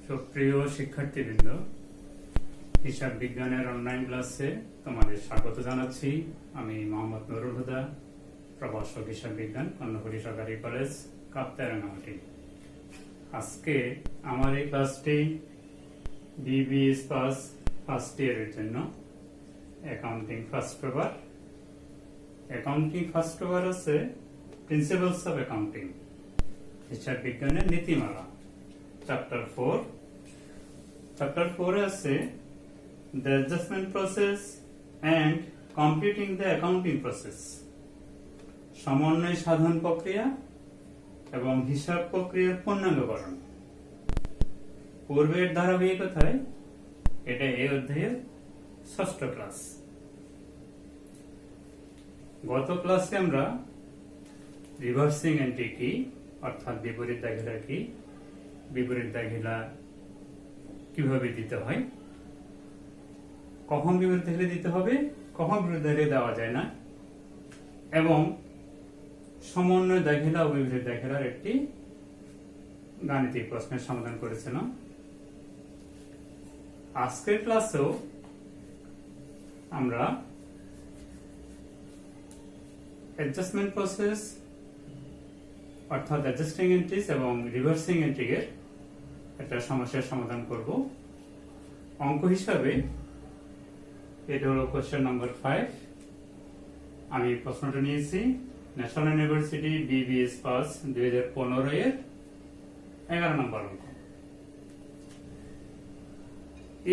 সুপ্রিয় শিক্ষার্থীবৃন্দ, হিসাব বিজ্ঞানের অনলাইন ক্লাসে তোমাদের স্বাগত জানাচ্ছি। আমি মোহাম্মদ নুরুল হুদা, প্রভাষক হিসাব বিজ্ঞান, কর্ণফুলী সরকারি কলেজ, কাপ্তাই রাঙ্গামাটি। আজকে আমার এই ক্লাসটি বিবিএস পাস ফার্স্ট ইয়ারের জন্য accounting first paper. Accounting first paper আছে প্রিন্সিপালস অফ অ্যাকাউন্টিং, হিসাব বিজ্ঞানের নীতিমালা, চ্যাপ্টার 4। চ্যাপ্টার 4 আছে the adjustment process and completing the accounting process, সমন্বয় সাধন প্রক্রিয়া এবং হিসাব প্রক্রিয়ার পূর্ণাঙ্গকরণ। পূর্বের ধারাবাহিকতায় এটা এই অধ্যায়ের 6ষ্ঠ ক্লাস। গত ক্লাসে আমরা রিভার্সিং এন্ট্রি কি অর্থাৎ বিপরীত দাখিলা কি, বিপরীত দাখিলা কিভাবে দিতে হয়, কখন বিপরীত দাখিলা দিতে হবে, কখন বিপরীত দাখিলা দেওয়া যায় না, এবং সমন্বয় দাখিলা ও বিপরীত দাখিলার একটি গাণিতিক প্রশ্নের সমাধান করেছিলাম। আজকের ক্লাসেও আমরা অ্যাডজাস্টমেন্ট প্রসেস অর্থাৎ অ্যাডজাস্টিং এন্ট্রিজ এবং রিভার্সিং এন্ট্রি এর একটা সমস্যার সমাধান করব। অঙ্ক হিসাবে এটা হলো কোশ্চেন নাম্বার 5। আমি প্রশ্নটা নিয়েছি ন্যাশনাল ইউনিভার্সিটি বিবিএস পাস 2015 এর 11 নম্বর অঙ্ক।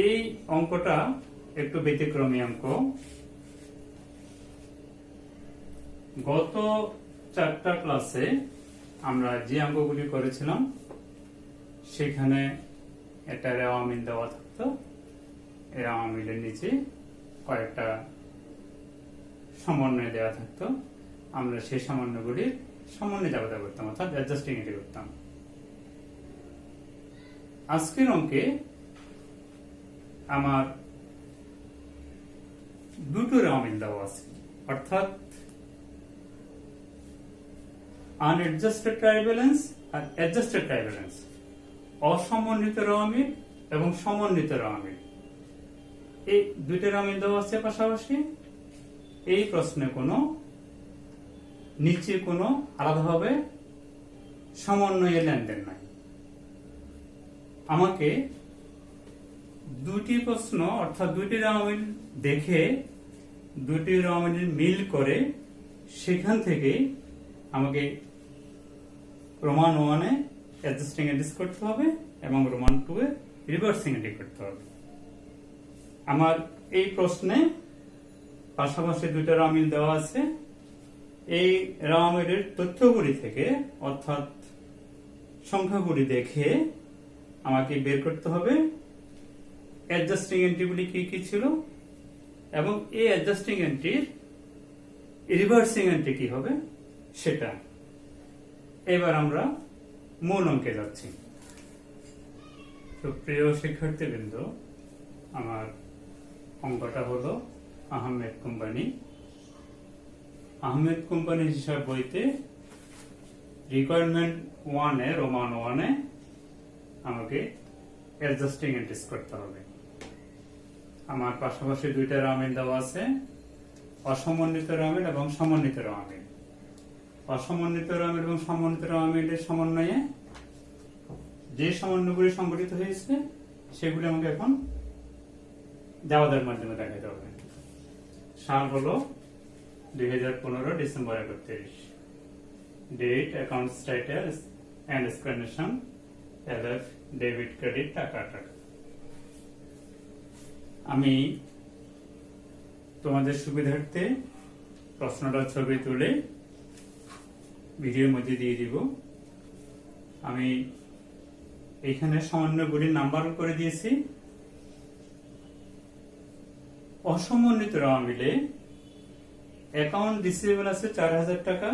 এই অঙ্কটা একটু ব্যতিক্রমী অঙ্ক। গত 4টা ক্লাসে আমরা যে অঙ্কগুলি করেছিলাম সেখানে একটা রেওয়া মিল দেওয়া থাকতো, এই রেওয়া মিলের নিচে কয়েকটা সমন্বয় দেওয়া থাকতো। আমরা সেই সমন্বয়গুলির সমন্বয় জাবেদা করতাম অর্থাৎ অ্যাডজাস্টিং এন্ট্রি করতাম। আজকের অঙ্কে আমার দুটো রেওয়া মিল দেওয়া আছে, অর্থাৎ আনএডজাস্টেড ট্রায়াল ব্যালেন্স আর অ্যাডজাস্টেড ট্রায়াল ব্যালেন্স, অসমন্বিত রেওয়া মিল এবং সমন্বিত রেওয়া মিল। এই দুইটা রেওয়া মিল দেওয়া আছে পাশাপাশি। এই প্রশ্নে কোনো নিচে কোনো আলাদাভাবে সমন্বয়ের লেনদেন নাই। আমাকে দুটি প্রশ্ন অর্থাৎ দুটি রেওয়া মিল দেখে দুটি রেওয়া মিল মিল করে সেখান থেকে আমাকে রোমান 1 এ অ্যাডজাস্টিং এন্ট্রি করতে হবে এবং রোমান 2 এ রিভার্সিং এন্ট্রি করতে হবে। আমার এই প্রশ্নে পাশাপাশি দুইটা রেওয়া মিল দেওয়া আছে। এই রেওয়া মিলের তথ্যগুলি থেকে অর্থাৎ সংখ্যাগুলি দেখে আমাকে বের করতে হবে অ্যাডজাস্টিং এন্ট্রিগুলি কি কি ছিল এবং এই অ্যাডজাস্টিং এন্ট্রির রিভার্সিং এন্ট্রি কি হবে সেটা। এবার আমরা মূল অঙ্কে যাচ্ছি। সুপ্রিয় শিক্ষার্থীবৃন্দ, আমার অঙ্কটা হলো আহমেদ কোম্পানি। আহমেদ কোম্পানির হিসাব বইতে রিকোয়ারমেন্ট 1 এ রোমান 1 এ আমাকে অ্যাডজাস্টিং এন্ট্রিজ করতে হবে। আমার পাশাপাশি দুইটা রেওয়া মিল দেওয়া আছে, অসমন্বিত রেওয়া মিল এবং সমন্বিত রেওয়া মিল। অসমন্বিত রেওয়া মিল এবং সমন্বিত রেওয়া মিলের সমন্বয়ে যে সমন্বয়গুলি সংগঠিত হয়েছে সেগুলি আমাকে এখন জাবেদার মাধ্যমে দেখাতে হবে। সাল হলো 2015 December 31। Date account status and explanation LF debit credit টাকা। আমি তোমাদের সুবিধার্থে প্রশ্নটা ছবি তুলে ভিডিওর মধ্যে দিয়ে দিব। আমি এখানে সমন্বয়গুলির নাম্বার করে দিয়েছি। অসমন্বিত রেওয়া মিলে অ্যাকাউন্ট রিসিভেবল আছে 4000 টাকা,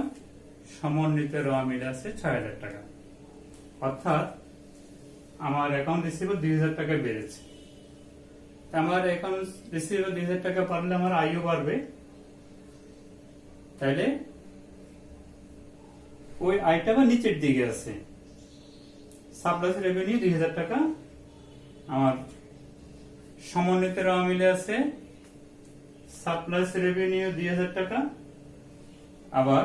সমন্বিত রেওয়া মিলে আছে 6000 টাকা। অর্থাৎ আমার অ্যাকাউন্ট রিসিভেবল 2000 টাকা বেড়েছে। আমার অ্যাকাউন্ট রিসিভেবল 2000 টাকা বাড়লে আমার আয়ও বাড়বে। তাইলে ওই আয়টা নিচের দিকে আছে, সাপ্লাস রেভিনিউ 2000 টাকা আমার সমন্বিত আমিলে আছে সাপ্লাইস রেভিনিউ 2000 টাকা, আবার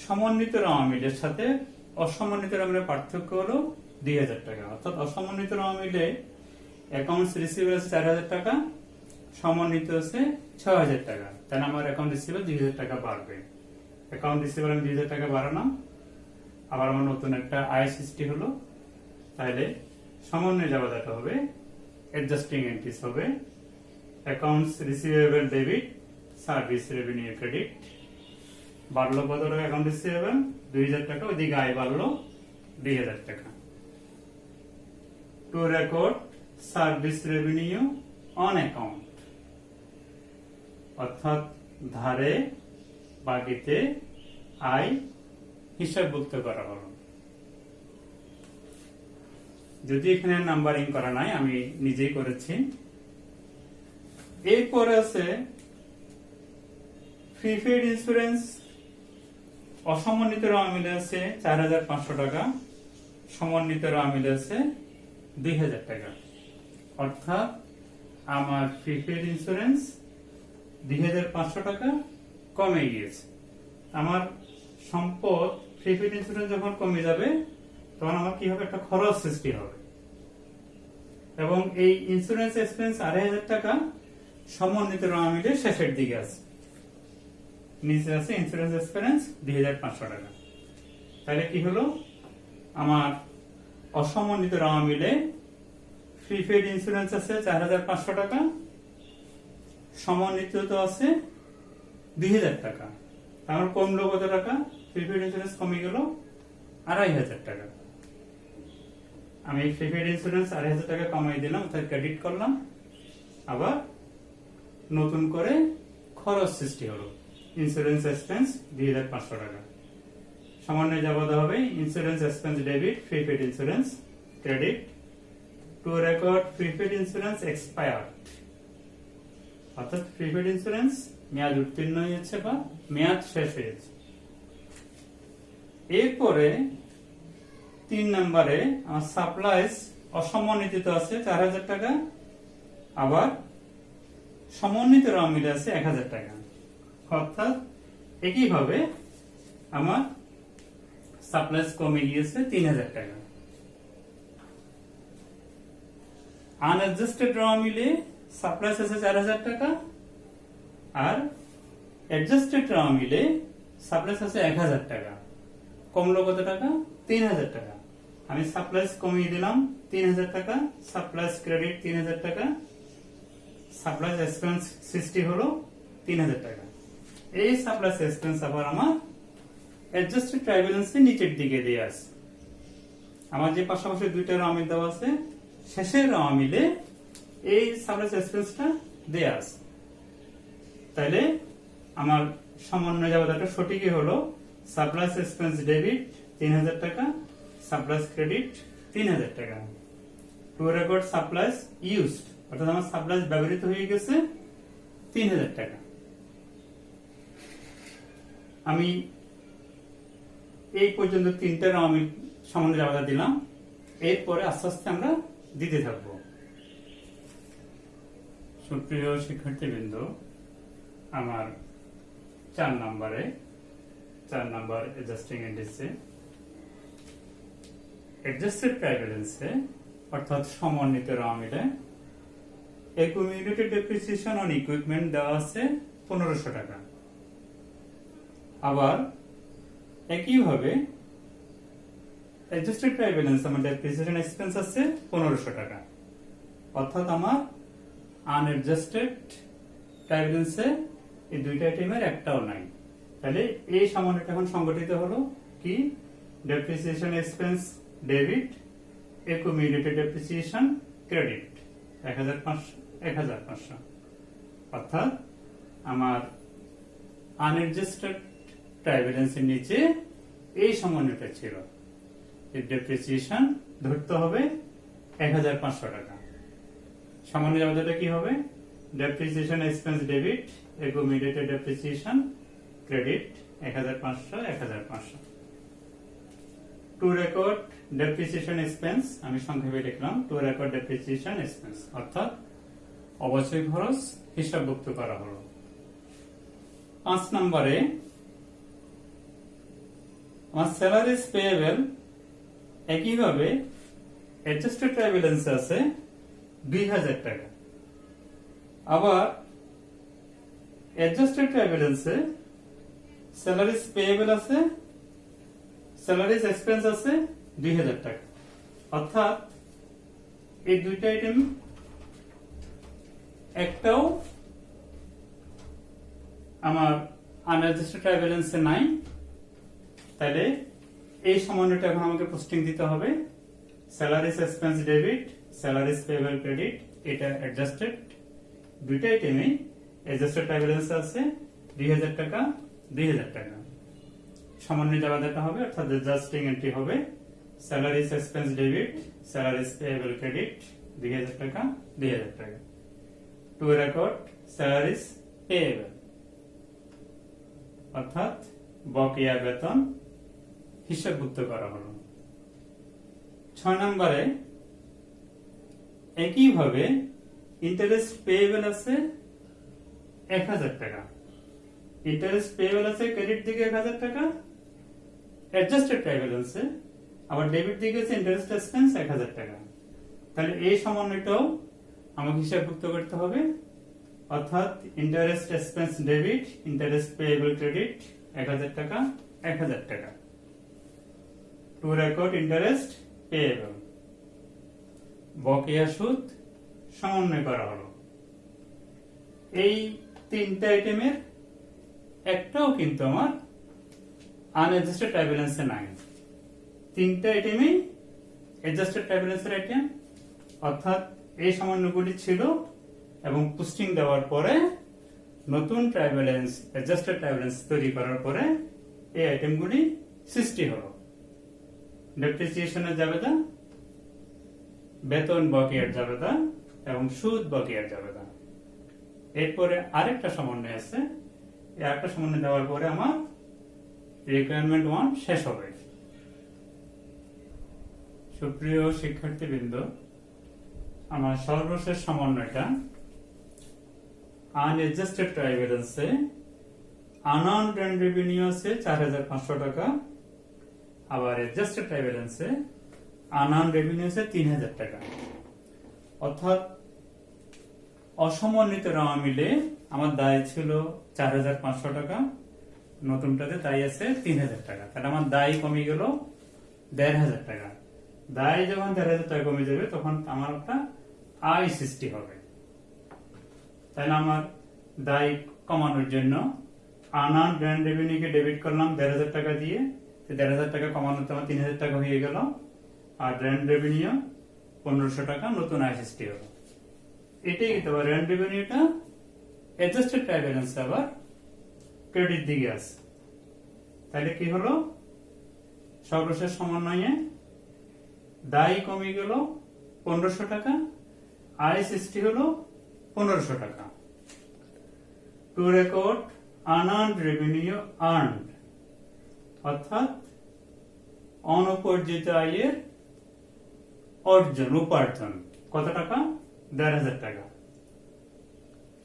সমন্বিত আমিলের সাথে অসমন্বিত আমিলের পার্থক্য হলো 2000 টাকা। অর্থাৎ অসমন্বিত আমিলে অ্যাকাউন্টস রিসিভেবল আছে 4000 টাকা, সমন্বিত আছে 6000 টাকা। তাহলে আমার অ্যাকাউন্ট রিসিভেবল 2000 টাকা বাড়বে। অ্যাকাউন্ট রিসিভেবল আমি 2000 টাকা বাড়ালাম, আবার আমার নতুন একটা আয় সৃষ্টি হলো। তাহলে সমন্বয় জাবেদাটা হবে, অ্যাডজাস্টিং এন্ট্রিজ হবে accounts receivable debit service revenue credit. বাড়লো কত টাকা? অ্যাকাউন্ট রিসিভেবল 2000 টাকা, ওইদিকে আয় বাড়লো 2000 টাকা। Two record service revenue on account, অর্থাৎ ধারে বাকিতে আয় হিসাবভুক্ত করা হলো। যদি এখানে নাম্বারিং করা নাই, আমি নিজেই করেছি। এরপরে আছে প্রিপেইড ইন্স্যুরেন্স। অসমন্বিত আমিলে আছে 4500 টাকা, সমন্বিত আমিলে আছে 2000 টাকা। অর্থাৎ আমার প্রিপেইড ইন্স্যুরেন্স 2500 টাকা কমে গিয়েছে। আমার সম্পদ প্রিপেইড ইন্স্যুরেন্স যখন কমে যাবে তখন আমার কি হবে? একটা খরচ সৃষ্টি হবে, এবং এই ইন্স্যুরেন্স এক্সপেন্স 2500 টাকা সমন্বিত আমিলে শেষের দিকে আছে, নিচে আছে ইন্স্যুরেন্স এক্সপেন্স 2500 টাকা। তাহলে কি হলো? আমার অসমন্বিত আমিলে প্রিপেইড ইন্স্যুরেন্স আছে 4500 টাকা, সমন্বিত তো আছে 2000 টাকা। আমার কমলো কত টাকা? প্রিপেইড ইন্স্যুরেন্স কমে গেল 2500 টাকা। আমি প্রিপেইড ইন্স্যুরেন্স 2500 টাকা কমাই দিলাম, অর্থাৎ ক্রেডিট করলাম। আবার নতুন করে খরচ সৃষ্টি হলো, ইন্স্যুরেন্স এক্সপেন্স 2500 টাকা। সমন্বয় জাবেদা হবে insurance expense debit prepaid insurance credit. Two record prepaid insurance expired, অর্থাৎ প্রিপেইড ইন্স্যুরেন্স মেয়াদ উত্তীর্ণ হয়েছে বা মেয়াদ শেষ হয়েছে। এরপরে 3 নম্বরে আমার সাপ্লাইস অসমন্বিত আছে 4000 টাকা, আবার সমন্বিত আমিলে আছে 1000 টাকা। অর্থাৎ একইভাবে আমার সাপ্লাইস কমে গিয়েছে 3000 টাকা। আনঅ্যাডজাস্টেড আমিলে সাপ্লাইস আছে 4000 টাকা, আর অ্যাডজাস্টেড আমিলে সাপ্লাইস আছে 1000 টাকা। কমলো কত টাকা? 3000 টাকা। আমি সাপ্লাইস কমিয়ে দিলাম 3000 টাকা, সাপ্লাইস ক্রেডিট 3000 টাকা, সাপ্লাইস এক্সপেন্স সৃষ্টি হলো 3000 টাকা। এই সাপ্লাইস এক্সপেন্স আবার আমার অ্যাডজাস্টেড ট্রায়াল ব্যালেন্সে নিচের দিকে দিয়ে আছে। আমার যে পাশাপাশি দুইটা আমিল দেওয়া আছে, শেষের আমিলে এই সাপ্লাইস এক্সপেন্সটা দেয়া আছে। তাইলে আমার সমন্বয় জাবেদাটা সঠিকই হলো সাপ্লাইস এক্সপেন্স ডেবিট 3000 টাকা, সাপ্লাইস ক্রেডিট 3000 টাকা। টু রেকর্ড সাপ্লাইস ইউজড, অর্থাৎ আমার সাপ্লাইস ব্যবহৃত হয়ে গেছে 3000 টাকা। আমি এই পর্যন্ত 3টা আমিল সমন্বয় জাবেদা দিলাম। এরপরে আস্তে আস্তে আমরা দিতে থাকবো। সুপ্রিয় শিক্ষার্থীবৃন্দ, আমার 4 নাম্বার অ্যাডজাস্টিং এন্ট্রিসে অ্যাডজাস্টেড ট্রায়াল ব্যালেন্সে, অর্থাৎ সমন্বিত আমিলে অ্যাকুমুলেটেড ডেপ্রিসিয়েশন অন ইকুইপমেন্ট দেওয়া আছে 1500 টাকা। আবার একইভাবে অ্যাডজাস্টেড ট্রায়াল ব্যালেন্স আমার ডেপ্রিসিয়েশন এক্সপেন্স আছে 1500 টাকা। অর্থাৎ আমার আনঅ্যাডজাস্টেড ট্রায়াল ব্যালেন্সে এই দুইটা আইটেমের একটাও নাই। তাহলে এই সমন্বয়টা এখন সংগঠিত হলো কি? Depreciation expense debit, accumulated depreciation credit 1500। অর্থাৎ আমার আনঅ্যাডজাস্টেড ট্রায়াল ব্যালেন্সের নিচে এই সমন্বয়টা ছিল। ডেপ্রিসিয়েশন ধরতে হবে 1500 টাকা। সমন্বয় জাবেদাটা কি হবে? Depreciation expense debit, accumulated depreciation credit 1500। Two record depreciation expense, আমি সংক্ষেপে লিখলাম টু রেকর্ড ডেপ্রিসিয়েশন এক্সপেন্স, অর্থাৎ অবশ্যই খরচ হিসাবভুক্ত করা হলো। 5 নম্বরে আমার স্যালারিজ পেয়েবল, একইভাবে অ্যাডজাস্টেড ট্রায়াল ব্যালেন্সে আছে 2000 টাকা। আবার অ্যাডজাস্টেড ট্রায়াল ব্যালেন্সে স্যালারিজ পেয়েবল আছে, স্যালারিজ এক্সপেন্স আছে 2000 টাকা। অর্থাৎ এই দুইটা আইটেম একটাও আমার আনঅ্যাডজাস্টেড ট্রায়াল ব্যালেন্সে নাই, তাহলে এই সামান্যটা এখন আমাকে পোস্টিং দিতে হবে। Salaries expense debit, salaries payable credit, এটা অ্যাডজাস্টেড, দুইটা আইটেমে অ্যাডজাস্টেড ট্রায়াল ব্যালেন্স আছে 2000 টাকা 2000 টাকা। সামান্য জাবাদাটা হবে, অর্থাৎ অ্যাডজাস্টিং এন্ট্রি হবে salaries expense debit, salaries payable credit 2000 টাকা 2000 টাকা। টু রেকর্ড স্যালারিজ পেয়েবল, অর্থাৎ বকেয়া বেতন হিসাবভুক্ত করা হলো। 6 নম্বরে একইভাবে ইন্টারেস্ট পেয়েবল আছে 1000 টাকা। ইন্টারেস্ট পেয়েবল আছে ক্রেডিট দিকে 1000 টাকা, অ্যাডজাস্টেড ট্রায়াল ব্যালেন্সে আবার ডেবিট দিকে আছে ইন্টারেস্ট এক্সপেন্স 1000 টাকা। তাহলে এই সমন্বয়টাও আমাকে হিসাবভুক্ত করতে হবে, অর্থাৎ interest expense debit, interest payable credit 1000 টাকা 1000 টাকা। টু রেকর্ড ইন্টারেস্ট পেয়েবল, বকেয়া সুদ সমন্বয় করা হলো। এই তিনটা আইটেমের একটাও কিন্তু আমার আনঅ্যাডজাস্টেড ট্রায়াল ব্যালেন্সে নাই। তিনটা আইটেমই অ্যাডজাস্টেড ট্রায়াল ব্যালেন্সের আইটেম, অর্থাৎ এই সামান্যগুলি ছিল এবং পোস্টিং দেওয়ার পরে নতুন trial balance, adjusted trial balance তৈরি করার পরে এই আইটেমগুলি সৃষ্টি হলো। ডেপ্রিসিয়েশনের জাবেদা, বেতন বকেয়ার জাবেদা এবং সুদ বকেয়ার জাবেদা। এরপরে আরেকটা সমন্বয় আছে, এই আরেকটা সমন্বয় দেওয়ার পরে আমার রিকোয়ারমেন্ট 1 শেষ হবে। সুপ্রিয় শিক্ষার্থীবৃন্দ, আমার সর্বশেষ সমন্বয়টা আনঅ্যাডজাস্টেড ট্রায়াল ব্যালেন্সে আনআর্নড রেভিনিউ আছে 4500 টাকা, আবার অ্যাডজাস্টেড ট্রায়াল ব্যালেন্সে আনআর্নড রেভিনিউ আছে 3000 টাকা। অর্থাৎ অসমন্বিত রাওয়া মিলে আমার দায় ছিল 4500 টাকা, নতুনটাতে দায় আছে 3000 টাকা। তাহলে আমার দায় কমে গেল 1500 টাকা। দায় যখন 1500 টাকা কমে যাবে তখন আমার একটা আয় সৃষ্টি হবে। তাহলে আমার দায় কমানোর জন্য আনআর্নড গ্র্যান্ড রেভিনিউকে ডেবিট করলাম 1500 টাকা দিয়ে, 1500 টাকা কমানোতে আমার 3000 টাকা হয়ে গেল, আর গ্র্যান্ড রেভিনিউ 1500 টাকা, নতুন আয় সৃষ্টি হলো। এটাই কিন্তু আবার গ্র্যান্ড রেভিনিউটা অ্যাডজাস্টেড ট্রায়াল ব্যালেন্স আবার ক্রেডিট দিকে আছে। তাহলে কি হলো, সর্বশেষ সমন্বয়ে দায় কমে গেল 1500 টাকা, আয় সৃষ্টি হলো 1500 টাকা। Two record unearned revenue earned, অর্থাৎ অনুপার্জিত আয়ের অর্জন, উপার্জন কত টাকা? 1500 টাকা।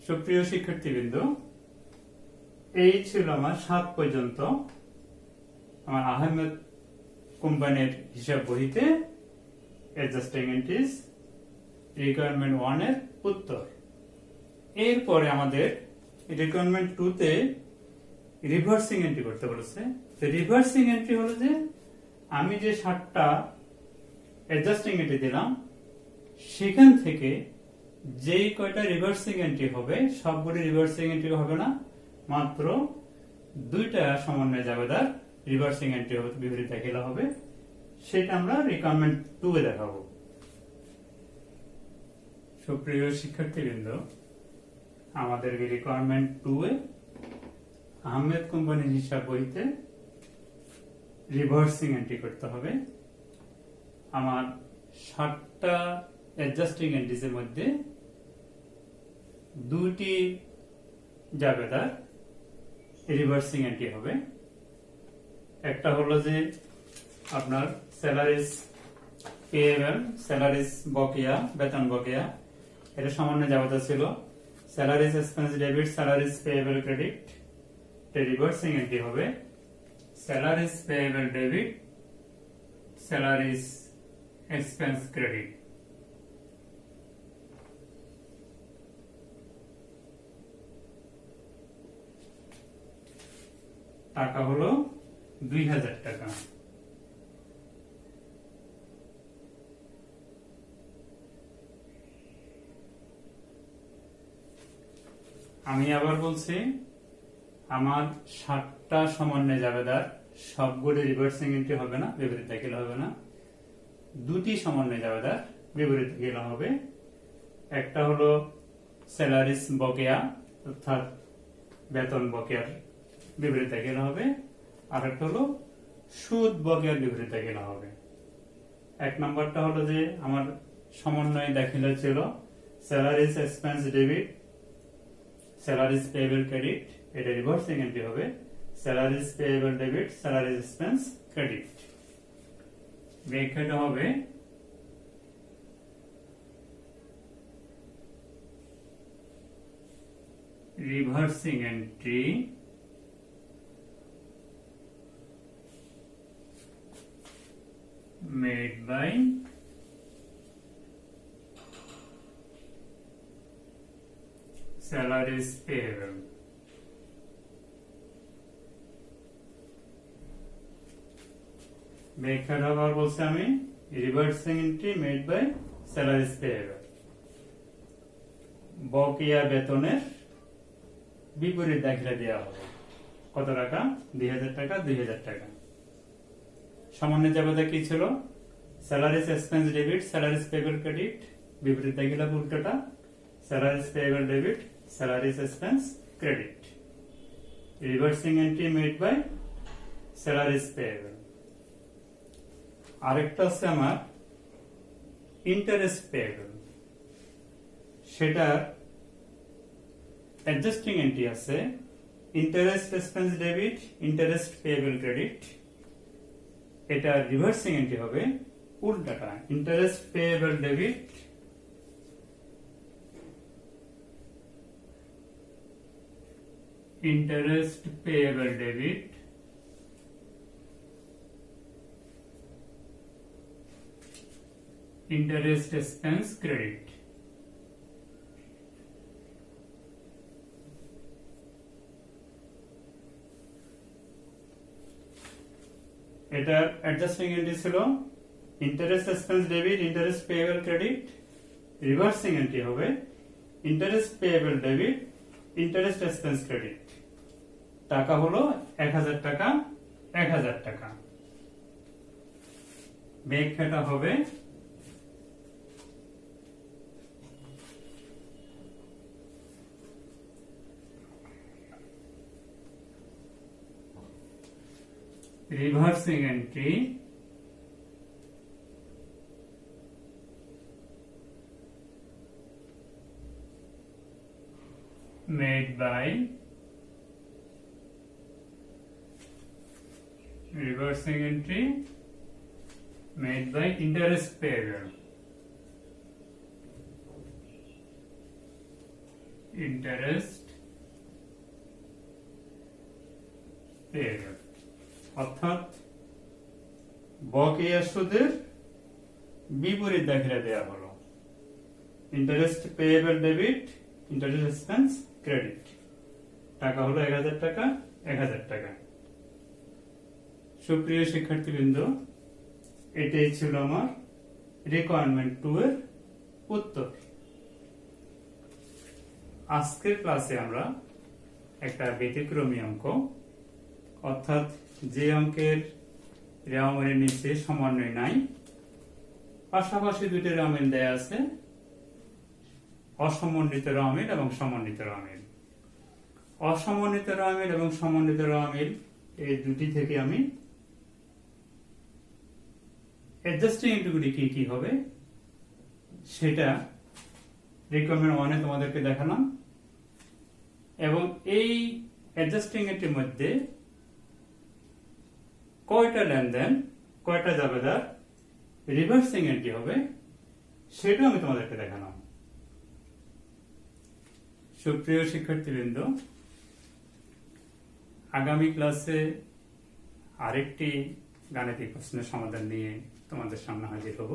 সুপ্রিয় শিক্ষার্থীবৃন্দ, এই ছিল আমার 7 পর্যন্ত আমার আহমেদ কোম্পানির হিসাব বহিতে অ্যাডজাস্টিং এন্ট্রিজ রিকোয়ারমেন্ট 1 এর উত্তর। এরপরে আমাদের রিকোয়ারমেন্ট 2 তে রিভার্সিং এন্ট্রি করতে বলেছে। রিভার্সিং এন্ট্রি হলো যে আমি যে 7টা অ্যাডজাস্টিং এন্ট্রি দিলাম সেখান থেকে যেই কয়টা রিভার্সিং এন্ট্রি হবে সবগুলি রিভার্সিং এন্ট্রি হবে না, মাত্র 2টা সমন্বয় জাবেদার রিভার্সিং এন্ট্রি হবে, বিপরীত খেলা হবে। সেটা আমরা রিকোয়ারমেন্ট 2 এ দেখাবো। সুপ্রিয় শিক্ষার্থীবৃন্দ, আমাদের রিকোয়ারমেন্ট 2 এ আহমেদ কোম্পানির হিসাব বইতে রিভার্সিং এন্ট্রি করতে হবে। আমার 7টা অ্যাডজাস্টিং এন্ট্রিজের মধ্যে 2টি জাবেদার রিভার্সিং এন্ট্রি হবে। একটা হলো যে আপনার স্যালারিজ পেয়েবল, স্যালারিজ বকেয়া, বেতন বকেয়া, এটা সামান্য যাবতীয় ছিল। Salaries expense debit, salaries payable credit, reversing entry হবে salaries payable debit, salaries expense credit. টাকা হলো 2000 টাকা। আমি আবার বলছি, আমার 60টা সমন্বয় জাবেদার, সবগুলি রিভার্সিং এন্ট্রি হবে না, বিপরীত দাখিল হবে না। 2টি সমন্বয় জাবেদার বিপরীত দাখিল হবে। একটা হলো স্যালারিজ বকেয়া অর্থাৎ বেতন বকেয়ার বিপরীত দাখিল হবে, আর একটা হলো সুদ বকেয়ার বিপরীত দাখিল হবে। 1 নম্বরটা হলো যে আমার সমন্বয় দাখিল ছিল salaries expense debit, salaries payable credit, এটা রিভার্সিং এন্ট্রি হবে salaries payable debit, salaries expense credit. ব্যাখ্যাটা হবে reversing entry made by salaries payable. ব্যাখ্যাটা আবার বলছি আমি, reversing entry made by salaries payable, বকেয়া বেতনের বিপরীত দাখিলা দেওয়া হবে। কত টাকা? 2000 টাকা, 2000 টাকা। সামান্য জাবেদা কি ছিল? Salaries expense debit, salaries payable credit, বিপরীত দাখিলা উল্টোটা salaries payable debit, salaries expense credit. Reversing entry made by salaries payable. আরেকটা আছে আমার ইন্টারেস্ট পেয়েবল, সেটা অ্যাডজাস্টিং এন্ট্রি আছে interest expense debit, interest payable credit. এটা রিভার্সিং এন্ট্রি হবে উল্টাটা interest payable debit, interest payable debit, interest expense credit. এটা adjusting entry ছিল interest expense debit, interest payable credit. Reversing entry হবে interest payable debit, interest expense credit. টাকা হলো 1000 টাকা, 1000 টাকা। ব্যাখ্যাটা হবে reversing entry made by interest payable, interest payable অর্থাৎ বকেয়া সুদের বিপরীত দাখিলা দেওয়া হলো interest payable debit, interest expense credit. টাকা হলো 1000 টাকা, 1000 টাকা। সুপ্রিয় শিক্ষার্থীবৃন্দ, এটাই ছিল আমার রিকোয়ারমেন্ট 2 এর উত্তর। আজকের ক্লাসে আমরা একটা ব্যতিক্রমী অঙ্ক, অর্থাৎ যে অঙ্কের রেওয়ামিলের নিচে সমন্বয় নাই, পাশাপাশি দুটি রেওয়ামিল দেয়া আছে, অসমন্বিত রেওয়ামিল এবং সমন্বিত রেওয়ামিল। অসমন্বিত রেওয়ামিল এবং সমন্বিত রেওয়ামিল এই দুটি থেকে আমি অ্যাডজাস্টিং এন্ট্রিগুলি কি কি হবে সেটা রিকোয়ারমেন্ট 1 এ তোমাদেরকে দেখালাম। এবং এই অ্যাডজাস্টিং এন্ট্রির মধ্যে কয়টা লেনদেন কয়টা জাবেদার রিভার্সিং এন্ট্রি হবে সেটাও আমি তোমাদেরকে দেখালাম। সুপ্রিয় শিক্ষার্থীবৃন্দ, আগামী ক্লাসে আরেকটি গাণিতিক প্রশ্নের সমাধান নিয়ে তোমাদের সামনে হাজির হব।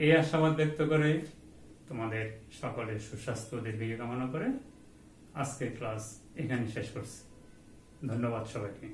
এই আশাবাদ ব্যক্ত করে তোমাদের সকলের সুস্বাস্থ্য ও দীর্ঘায়ু কামনা করে আজকের ক্লাস এখানে শেষ করছি। ধন্যবাদ সবাইকে।